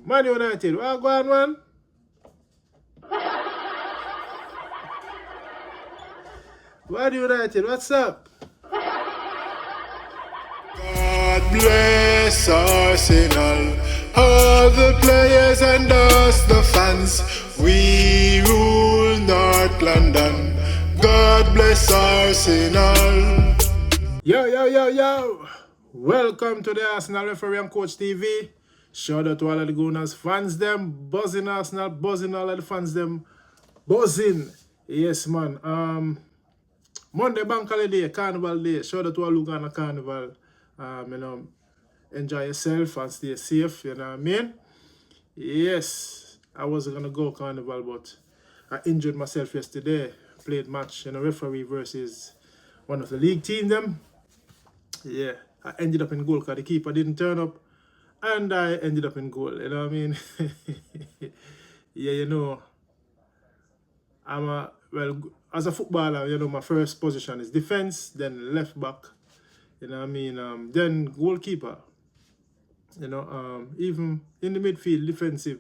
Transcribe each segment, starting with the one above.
Man United, what go on, man? Man United, what's up? God bless Arsenal, all the players and us, the fans. We rule North London. God bless Arsenal. Yo. Welcome to the Arsenal Referee and Coach TV. Shout out to all of the Gunners fans them. Buzzing Arsenal, buzzing all of the fans them. Buzzing. Yes, man. Monday bank holiday, carnival day. Shout out to all who gone on carnival. Enjoy yourself and stay safe, you know what I mean? Yes, I wasn't gonna go carnival, but I injured myself yesterday. Played match, referee versus one of the league team them. Yeah, I ended up in goal because the keeper didn't turn up, and I ended up in goal, you know what I mean? Yeah, as a footballer, my first position is defense, then left back, you know what I mean? Then goalkeeper, even in the midfield, defensive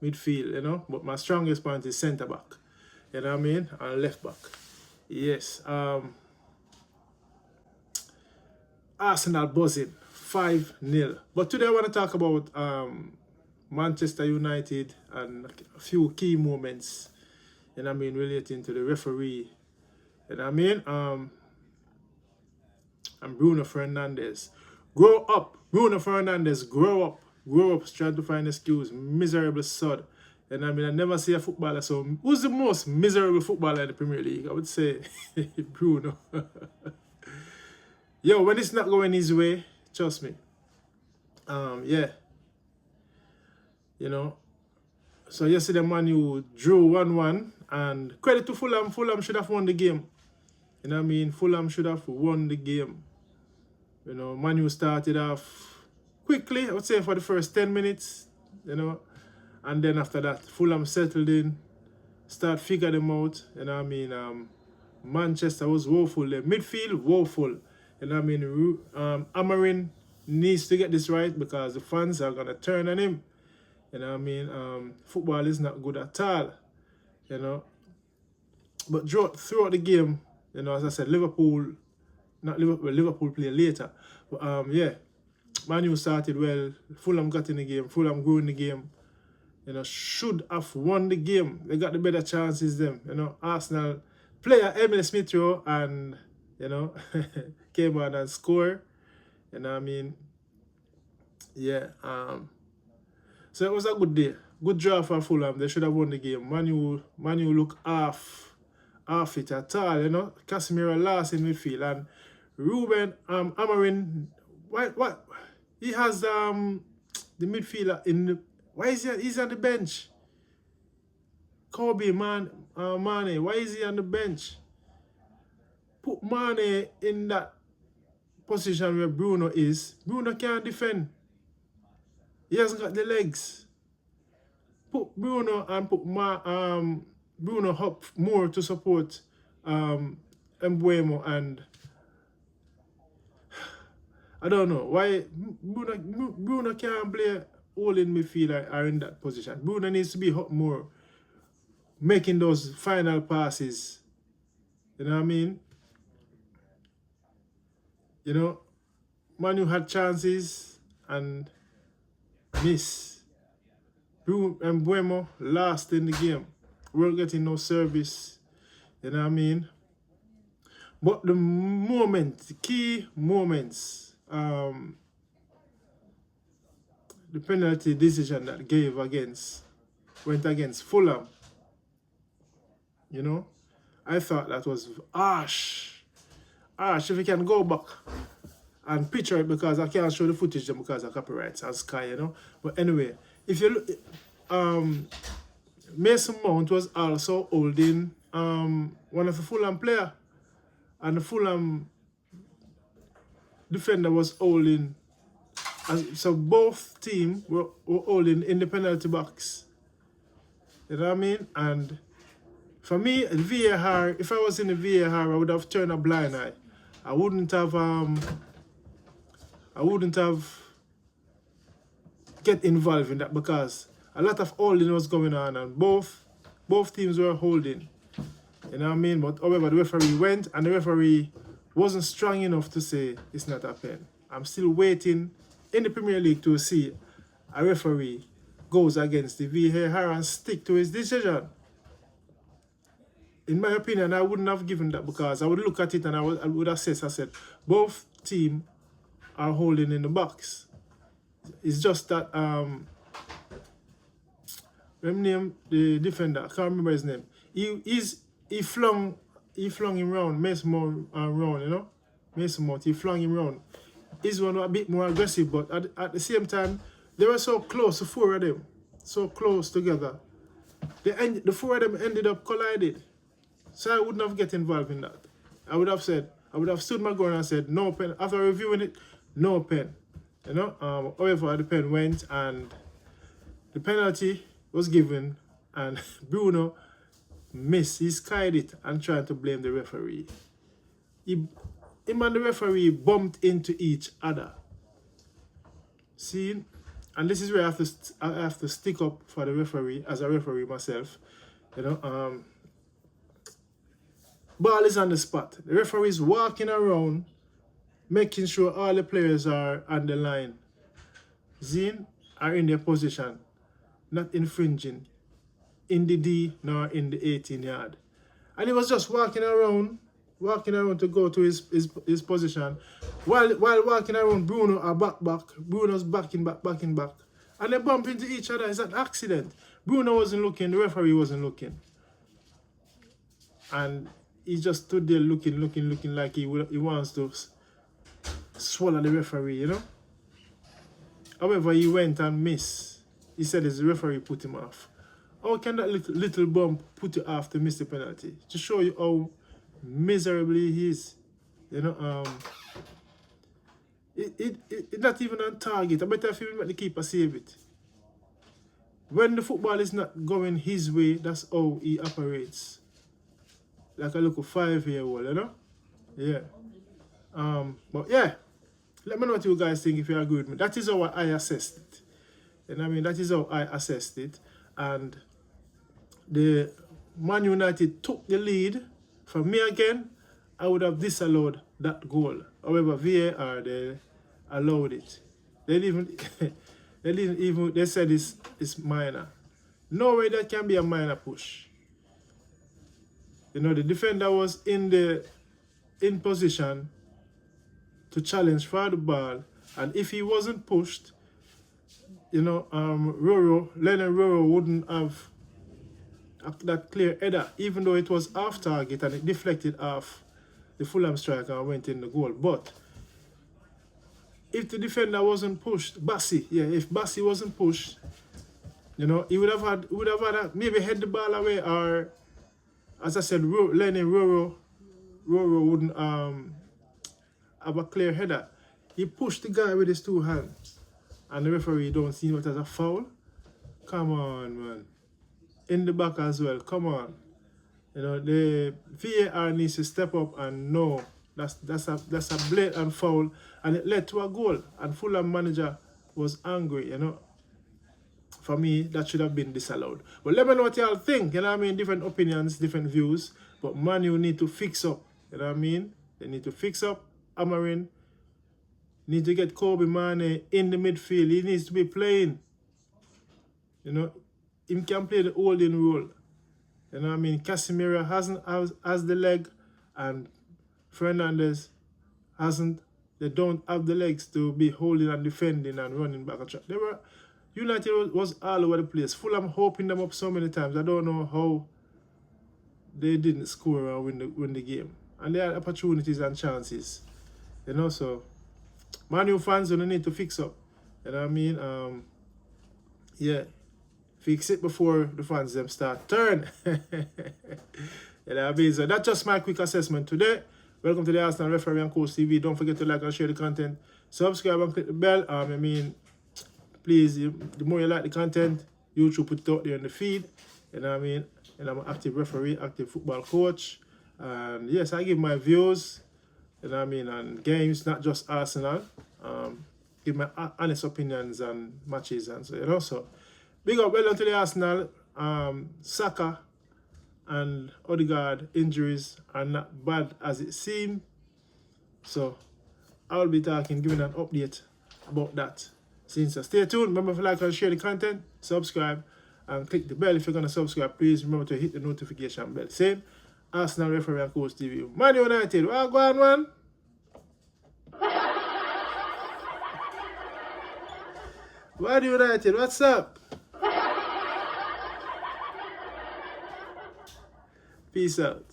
midfield, but my strongest point is centre back, you know what I mean? And left back. Yes. Arsenal buzzing 5-0. But today I want to talk about Manchester United and a few key moments, relating to the referee, and Bruno Fernandes. Grow up, Bruno Fernandes, grow up. Grow up, trying to find excuse, miserable sod. I never see a footballer so. Who's the most miserable footballer in the Premier League? I would say Bruno. Yo, when it's not going his way, trust me. Yeah. So yesterday Man U drew 1-1, and credit to Fulham. Fulham should have won the game. Fulham should have won the game. Man U started off quickly, I would say for the first 10 minutes, and then after that, Fulham settled in, start figure them out, Manchester was woeful, the midfield woeful, Amarin needs to get this right because the fans are going to turn on him, football is not good at all, but throughout the game, as I said, Liverpool play later, but yeah, Man U started well, Fulham got in the game, Fulham grew in the game, should have won the game. They got the better chances them, Arsenal player Emile Smith-Rowe and, came on and score, yeah, so it was a good day, good draw for Fulham. They should have won the game. Man U look half it at all, Casemiro last in midfield, and Ruben Amarin, what he has the midfielder in the, why is he's on the bench? Mane, why is he on the bench? Put Mane in that position where Bruno is. Bruno can't defend. He hasn't got the legs. Put Bruno and put Bruno up more to support Mbeumo, and I don't know why Bruno can't play all in midfield or in that position. Bruno needs to be up more, making those final passes. You know what I mean? Man U had chances and miss. Mbeumo last in the game. We're getting no service. You know what I mean? But the key moments, the penalty decision that went against Fulham, I thought that was harsh. If you can go back and picture it, because I can't show the footage because of copyrights and Sky, But anyway, if you look, Mason Mount was also holding one of the Fulham player, and the Fulham defender was holding. So both teams were holding in the penalty box. You know what I mean? And for me, VAR, if I was in the VAR, I would have turned a blind eye. I wouldn't have get involved in that, because a lot of holding was going on and both teams were holding. You know what I mean? But however, the referee went and the referee wasn't strong enough to say it's not a pen. I'm still waiting in the Premier League to see a referee goes against the VAR and stick to his decision. In my opinion, I wouldn't have given that, because I would look at it and I would assess. I said, both teams are holding in the box. It's just that name the defender, I can't remember his name. He flung him round, Mason Mount round, you know? Mason Mount, he flung him round. His one was a bit more aggressive, but at the same time, they were so close, the four of them, so close together. The four of them ended up collided. So I wouldn't have get involved in that. I would have stood my ground and said, no pen. After reviewing it, no pen. You know, however, the pen went and the penalty was given and Bruno missed. He skied it and tried to blame the referee. Him and the referee bumped into each other. See? And this is where I have to stick up for the referee as a referee myself. You know, ball is on the spot. The referee is walking around, making sure all the players are on the line. Zine are in their position, not infringing in the D nor in the 18-yard. And he was just walking around to go to his position. While walking around, Bruno are back. Bruno's backing back. And they bump into each other. It's an accident. Bruno wasn't looking, the referee wasn't looking. And he just stood there looking like he wants to swallow the referee, you know. However, he went and missed. He said his referee put him off. How can that little bump put you off to miss the penalty? To show you how miserably he is. You know, it's not even on target. I better if you make the keeper save it. When the football is not going his way, that's how he operates. Like a little 5-year-old, you know? Yeah. But yeah, let me know what you guys think if you agree with me. That is how I assessed it. You know what I mean? That is how I assessed it. And the Man United took the lead. For me again, I would have disallowed that goal. However, VAR, they allowed it. They didn't even, they said it's minor. No way that can be a minor push. You know, the defender was in position to challenge for the ball, and if he wasn't pushed, you know, Lennon Roro wouldn't have that clear header, even though it was off target and it deflected off the Fulham striker and went in the goal. But if the defender wasn't pushed, if Bassi wasn't pushed, you know, he would have had maybe head the ball away, or as I said, Lennon Roro wouldn't have a clear header. He pushed the guy with his two hands, and the referee don't see it as a foul. Come on, man. In the back as well. Come on. You know, the VAR needs to step up and know that's a blatant foul, and it led to a goal. And Fulham manager was angry, you know. For me, that should have been disallowed. But let me know what y'all think. You know what I mean? Different opinions, different views. But Man U need to fix up. You know what I mean? They need to fix up. Amarin need to get Kobe Mane in the midfield. He needs to be playing. You know, he can play the holding role. You know what I mean? Casemiro has the leg, and Fernandes hasn't. They don't have the legs to be holding and defending and running back and track. United was all over the place. Fulham hoping them up so many times. I don't know how they didn't score or win the game. And they had opportunities and chances. You know, so Man U fans don't need to fix up. You know what I mean? Yeah. Fix it before the fans them start turn. You know what I mean? So that's just my quick assessment today. Welcome to the Arsenal Referee and Coach TV. Don't forget to like and share the content. Subscribe and click the bell. I mean, please, the more you like the content, YouTube put it out there in the feed. You know what I mean? And I'm an active referee, active football coach. And yes, I give my views, you know what I mean, on games, not just Arsenal. give my honest opinions on matches and so, you know. So big up, well done to the Arsenal. Saka and Odegaard injuries are not bad as it seems. So I'll be giving an update about that. So stay tuned. Remember to like and share the content, subscribe, and click the bell if you're gonna subscribe. Please remember to hit the notification bell. Same Arsenal referee and coach TV. Man United, what go on, man? Man United, what's up? Peace out.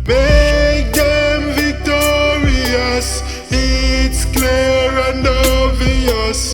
Make them victorious. It's clear and obvious.